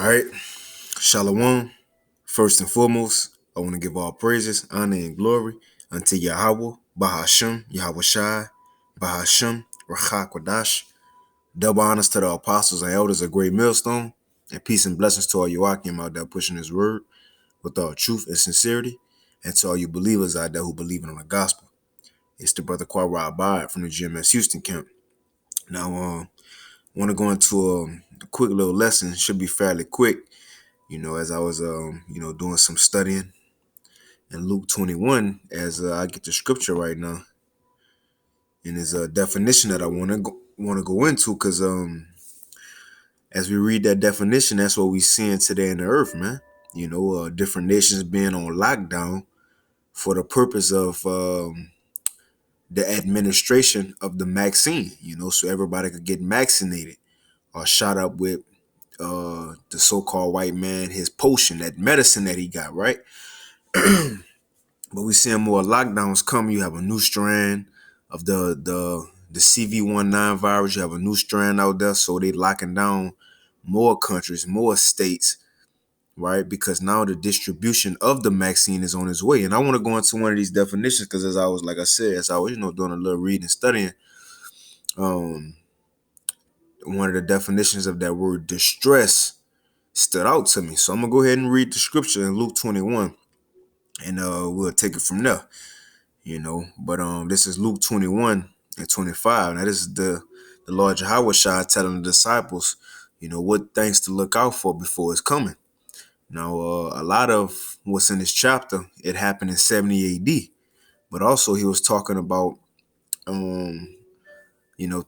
All right, Shalom. First and foremost, I want to give all praises, honor, and glory unto Yahweh, Bahashem, Yahweh Shai, Bahashem, Rachak Wadash. Double honors to the apostles and elders of Great Millstone, and peace and blessings to all you Akim out there pushing his word with all truth and sincerity, and to all you believers out there who believe in the gospel. It's the brother Quara Abad from the GMS Houston camp. Now, I want to go into a quick little lesson. It should be fairly quick. As I was, doing some studying in Luke 21, as I get the scripture right now, and there's a definition that I want to go into, because as we read that definition, that's what we seeing today in the earth, man. Different nations being on lockdown for the purpose of the administration of the vaccine. So everybody could get vaccinated or shot up with the so-called white man, his potion, that medicine that he got, right? But we're seeing more lockdowns come. You have a new strand of the CV19 virus. You have a new strand out there, so they locking down more countries, more states, right? Because now the distribution of the vaccine is on its way. And I want to go into one of these definitions because, as I was doing a little reading and studying, one of the definitions of that word distress stood out to me. So I'm gonna go ahead and read the scripture in Luke 21, and we'll take it from there. But this is Luke 21 and 25. Now this is the Lord Yahweh Shai telling the disciples, what things to look out for before it's coming. Now, a lot of what's in this chapter, it happened in 70 AD, but also he was talking about,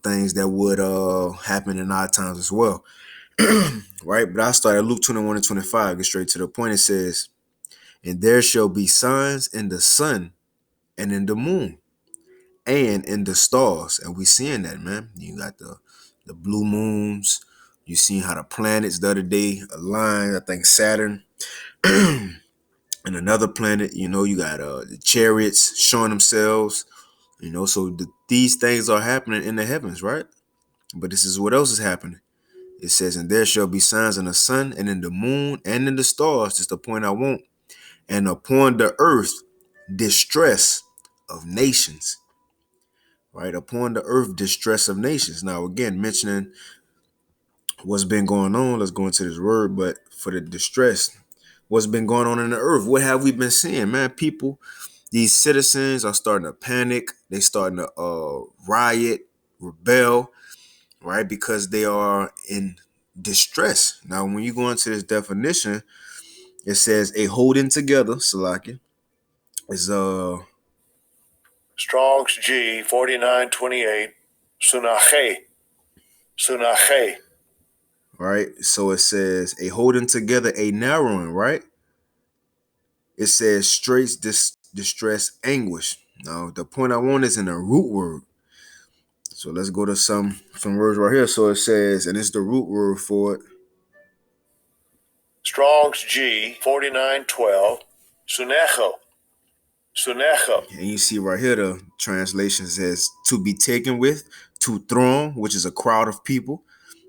things that would happen in our times as well, right? But I started Luke 21 and 25, get straight to the point. It says, "And there shall be signs in the sun and in the moon and in the stars." And we seeing that, man. You got the blue moons. You seen how the planets the other day aligned. I think Saturn and another planet. You got the chariots showing themselves. So these things are happening in the heavens, right? But this is what else is happening. It says, "And there shall be signs in the sun and in the moon and in the stars." Just the point I want. "And upon the earth, distress of nations." Right? Upon the earth, distress of nations. Now, again, mentioning what's been going on, let's go into this word, but for the distress, what's been going on in the earth? What have we been seeing, man? People, these citizens are starting to panic. They starting to riot, rebel, right? Because they are in distress. Now, when you go into this definition, it says a holding together, Salakia, is Strong's G 4928, Sunache. Right? So it says a holding together, a narrowing, right? It says straits, distress, anguish. Now, the point I want is in a root word. So let's go to some words right here. So it says, and it's the root word for it. Strong's G 4912, Sunecho. And you see right here, the translation says to be taken with, to throng, which is a crowd of people.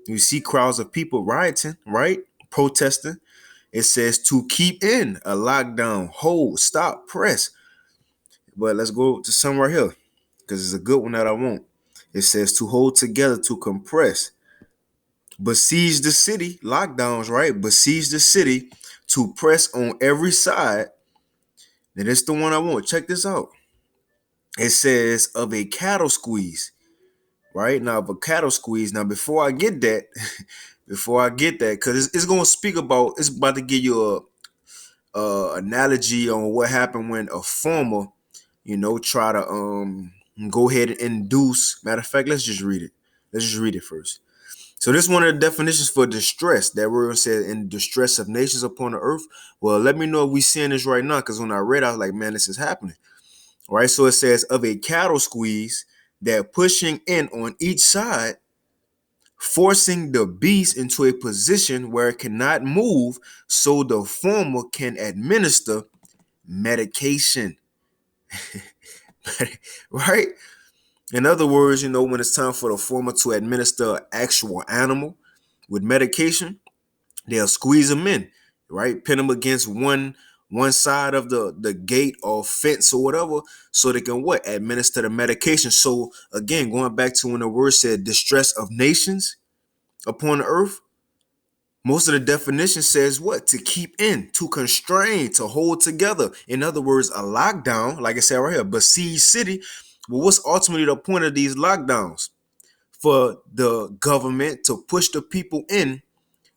You see crowds of people rioting, right? Protesting. It says to keep in, a lockdown, hold, stop, press. But let's go to some right here, because it's a good one that I want. It says to hold together, to compress. Besiege the city, lockdowns, right? Besiege the city, to press on every side. And it's the one I want. Check this out. It says of a cattle squeeze, right? Now, of a cattle squeeze. Now, before I get that, because it's going to speak about, it's about to give you a analogy on what happened when a farmer, try to go ahead and induce. Matter of fact, let's just read it. Let's just read it first. So this is one of the definitions for distress. That word said in distress of nations upon the earth. Well, let me know if we seeing this right now, because when I read, I was like, man, this is happening. All right, so it says of a cattle squeeze that pushing in on each side, forcing the beast into a position where it cannot move, so the farmer can administer medication. Right? In other words, when it's time for the farmer to administer an actual animal with medication, They'll squeeze them in, right? Pin them against one side of the gate or fence or whatever, so they can what? Administer the medication. So again, going back to when the word said distress of nations upon the earth, most of the definition says what? To keep in, to constrain, to hold together. In other words, a lockdown, like I said right here, besieged city. Well, what's ultimately the point of these lockdowns? For the government to push the people in,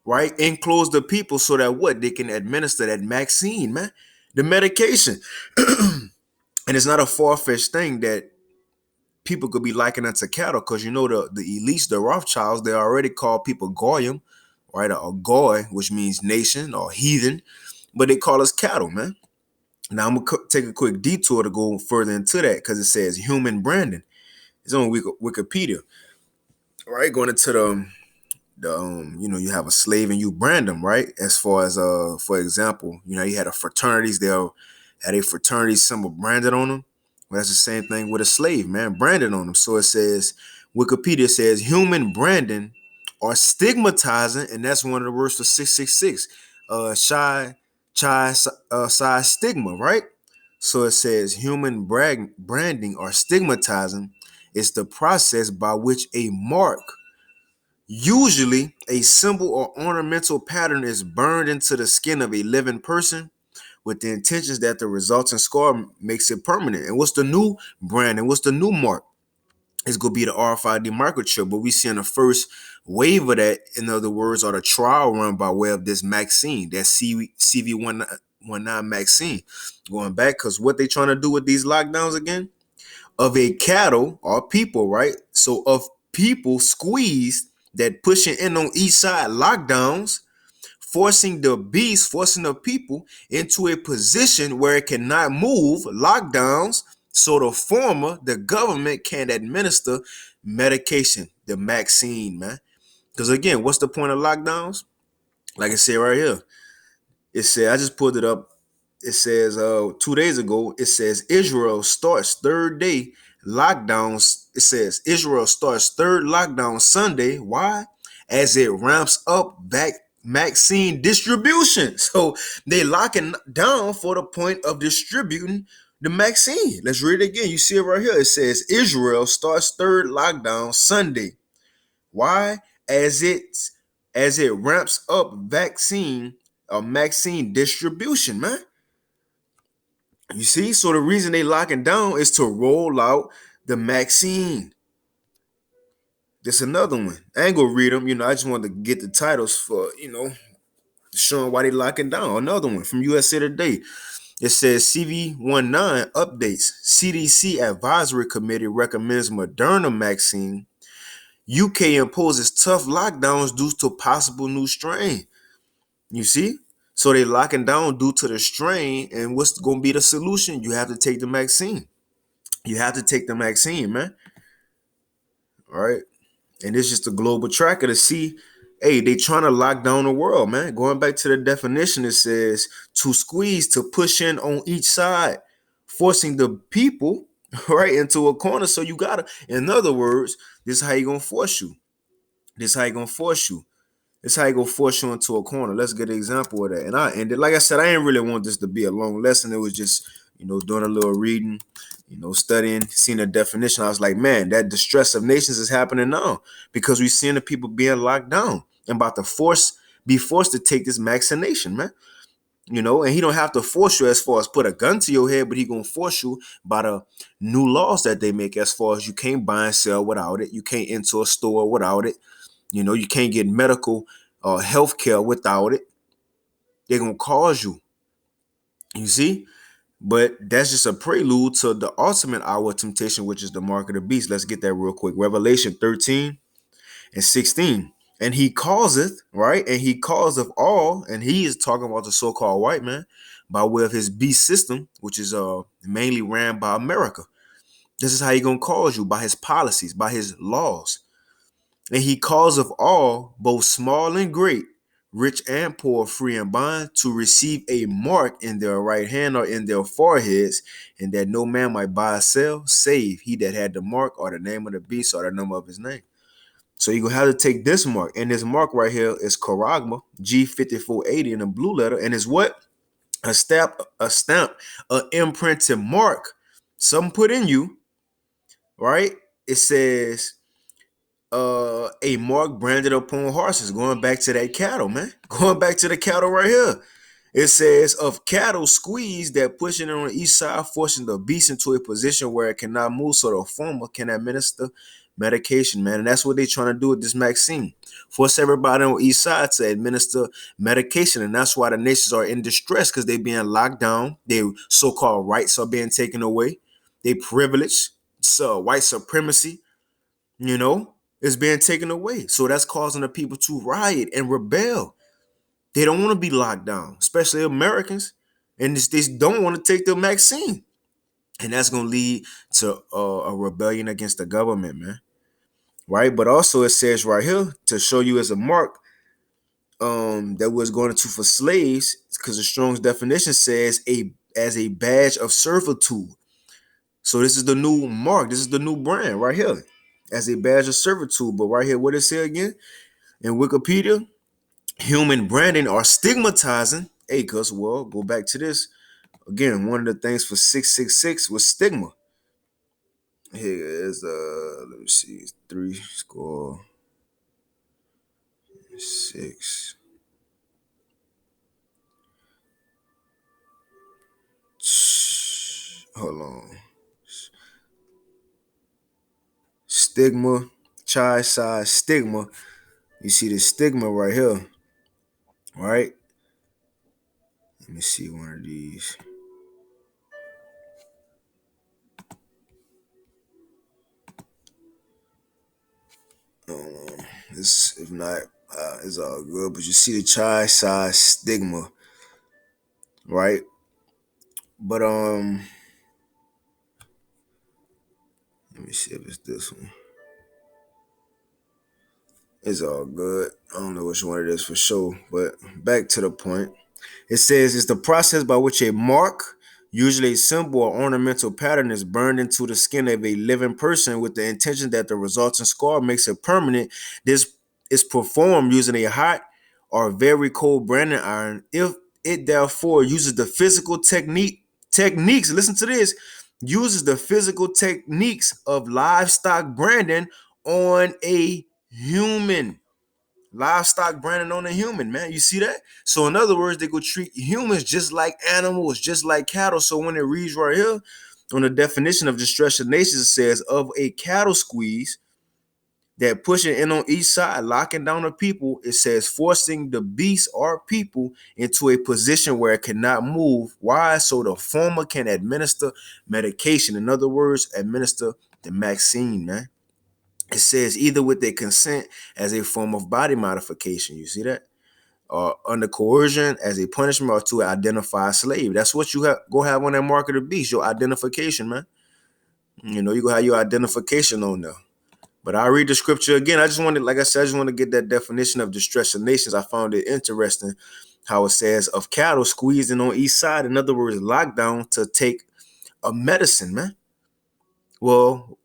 right? Enclose the people so that what? They can administer that vaccine, man. The medication. And it's not a far-fetched thing that people could be likened unto cattle, because you know the elites, the Rothschilds, they already call people goyim, right? Or goy, which means nation or heathen, but they call us cattle, man. Now I'm gonna take a quick detour to go further into that, because it says human branding. It's on Wikipedia, right? Going into you have a slave and you brand them, right? As far as for example, you had a fraternities, they'll had a fraternity symbol branded on them. Well, that's the same thing with a slave, man, branded on them. So it says, Wikipedia says human branding or stigmatizing, and that's one of the words for 666, psi stigma, right? So it says human branding or stigmatizing is the process by which a mark, usually a symbol or ornamental pattern, is burned into the skin of a living person with the intentions that the resulting scar makes it permanent. And what's the new brand and what's the new mark? It's going to be the RFID microchip, but we see in the first wave of that, in other words, or the trial run by way of this vaccine, that CV19 vaccine. Going back, because what they trying to do with these lockdowns again, of a cattle or people, right? So of people squeezed that pushing in on each side, lockdowns, forcing the people into a position where it cannot move, lockdowns, so the government can administer medication, the vaccine, man. Because again, what's the point of lockdowns? Like I said right here, it said, I just pulled it up. It says 2 days ago, it says Israel starts third day lockdowns. It says Israel starts third lockdown Sunday. Why? As it ramps up vaccine distribution. So they locking down for the point of distributing the vaccine. Let's read it again. You see it right here. It says Israel starts third lockdown Sunday. Why? As it ramps up vaccine distribution, man. You see, so the reason they locking down is to roll out the vaccine. There's another one. I ain't gonna read them. I just wanted to get the titles for showing why they locking down. Another one from USA Today. It says CV19 updates. CDC Advisory Committee recommends Moderna vaccine. UK imposes tough lockdowns due to possible new strain. You see? So they locking down due to the strain. And what's going to be the solution? You have to take the vaccine. You have to take the vaccine, man. All right. And it's just a global tracker to see, hey, they trying to lock down the world, man. Going back to the definition, it says to squeeze, to push in on each side, forcing the people right into a corner. So you gotta, in other words, this is how you gonna force you. This is how you gonna force you. This is how you gonna force you into a corner. Let's get an example of that. And I ended, like I said, I didn't really want this to be a long lesson. It was just, doing a little reading, studying, seeing the definition. I was like, man, that distress of nations is happening now because we're seeing the people being locked down and about to be forced to take this vaccination, man. And he don't have to force you as far as put a gun to your head, but he gonna force you by the new laws that they make as far as you can't buy and sell without it. You can't enter a store without it. You can't get medical health care without it. They're gonna cause you. You see? But that's just a prelude to the ultimate hour of temptation, which is the mark of the beast. Let's get that real quick. Revelation 13 and 16. And he causeth, right? And he causeth of all, and he is talking about the so-called white man by way of his beast system, which is mainly ran by America. This is how he gonna cause you, by his policies, by his laws. And he calls of all, both small and great, rich and poor, free and bond, to receive a mark in their right hand or in their foreheads, and that no man might buy or sell, save he that had the mark or the name of the beast or the number of his name. So you're going to have to take this mark. And this mark right here is Charagma, G5480 in a blue letter. And it's what? A stamp, an imprinted mark. Something put in you, right? It says a mark branded upon horses. Going back to that cattle, man. Going back to the cattle right here. It says of cattle squeezed that pushing it on the east side, forcing the beast into a position where it cannot move so the former can administer medication, man. And that's what they're trying to do with this vaccine. Force everybody on the east side to administer medication. And that's why the nations are in distress, because they're being locked down. Their so-called rights are being taken away. They privilege, so white supremacy, is being taken away. So that's causing the people to riot and rebel. They don't want to be locked down, especially Americans, and they don't want to take the vaccine. And that's going to lead to a rebellion against the government, man. Right? But also it says right here to show you as a mark that was going into for slaves, because the Strong's definition says as a badge of servitude. So this is the new mark. This is the new brand right here, as a badge of servitude. But right here, what it say again in Wikipedia? Human branding or stigmatizing. Hey, cuz, well, go back to this. Again, one of the things for 666 was stigma. Here is let me see, 3 score 6. Hold on. Stigma, chai size stigma. You see the stigma right here, right? Let me see one of these. This, if not, it's all good. But you see the chai size stigma, right? But let me see if it's this one. It's all good. I don't know which one it is for sure, but back to the point. It says it's the process by which a mark, usually a symbol or ornamental pattern, is burned into the skin of a living person with the intention that the resulting scar makes it permanent. This is performed using a hot or very cold branding iron. If it therefore uses the physical techniques, listen to this, uses the physical techniques of livestock branding on a human. Livestock branding on a human, man. You see that? So in other words, they could treat humans just like animals, just like cattle. So when it reads right here on the definition of distress of nations, it says of a cattle squeeze that pushing in on each side, locking down the people, it says forcing the beast or people into a position where it cannot move. Why? So the former can administer medication. In other words, administer the vaccine, man. It says either with their consent as a form of body modification. You see that? Or under coercion as a punishment, or to identify a slave. That's what you go have on that mark of the beast, your identification, man. You go have your identification on there. But I'll read the scripture again. I just want to get that definition of distress of nations. I found it interesting how it says of cattle squeezing on each side. In other words, lockdown to take a medicine, man. Well,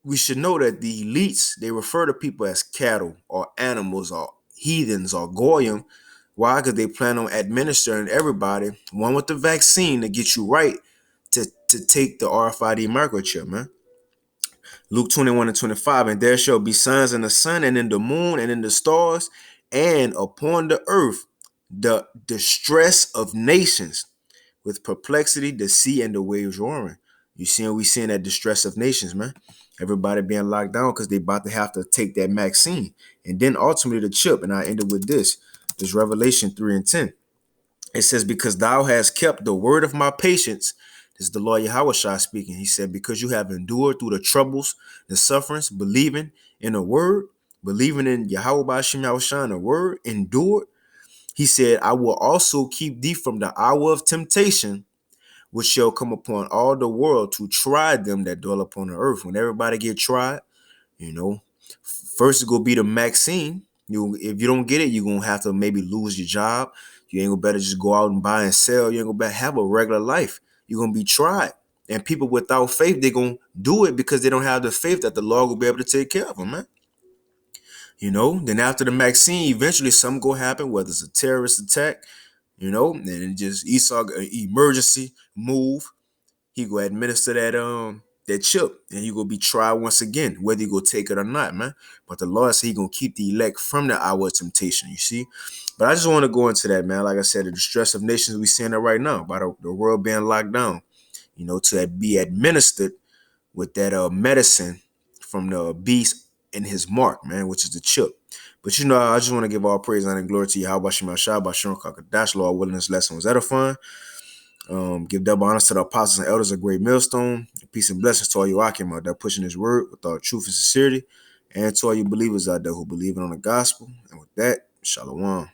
we should know that the elites, they refer to people as cattle or animals or heathens or goyim. Why? Because they plan on administering everybody, one with the vaccine to get you right to take the RFID microchip, man. Luke 21:25, and there shall be signs in the sun and in the moon and in the stars and upon the earth, the distress of nations with perplexity, the sea and the waves roaring. We seeing that distress of nations, man. Everybody being locked down because they about to have to take that vaccine. And then ultimately the chip. And I ended with this Revelation 3:10. It says, because thou hast kept the word of my patience. This is the Lord Yahushua speaking. He said, because you have endured through the troubles, the sufferings, believing in the word, believing in Yahweh Bashim Yahushua, the word, endured. He said, I will also keep thee from the hour of temptation, which shall come upon all the world to try them that dwell upon the earth. When everybody get tried, first it's going to be the vaccine. If you don't get it, you're going to have to maybe lose your job. You ain't going to better just go out and buy and sell. You ain't going to better have a regular life. You're going to be tried. And people without faith, they're going to do it because they don't have the faith that the Lord will be able to take care of them, man. Then after the Maxine, eventually something go happen, whether it's a terrorist attack, and it just Esau emergency move. He go administer that chip, and he gonna be tried once again, whether he go take it or not, man. But the Lord said he gonna keep the elect from the hour of temptation. You see, but I just want to go into that, man. Like I said, the distress of nations we seeing that right now by the world being locked down. To be administered with that medicine from the beast and his mark, man, which is the chip. But I just want to give all praise and glory to Yahweh Shema Shah, Bashon Kakadash, Lord willing, this lesson was edifying. Give double honors to the apostles and elders of Great Millstone. Peace and blessings to all you Akim out there pushing his word with all truth and sincerity. And to all you believers out there who believe in on the gospel. And with that, Shalom.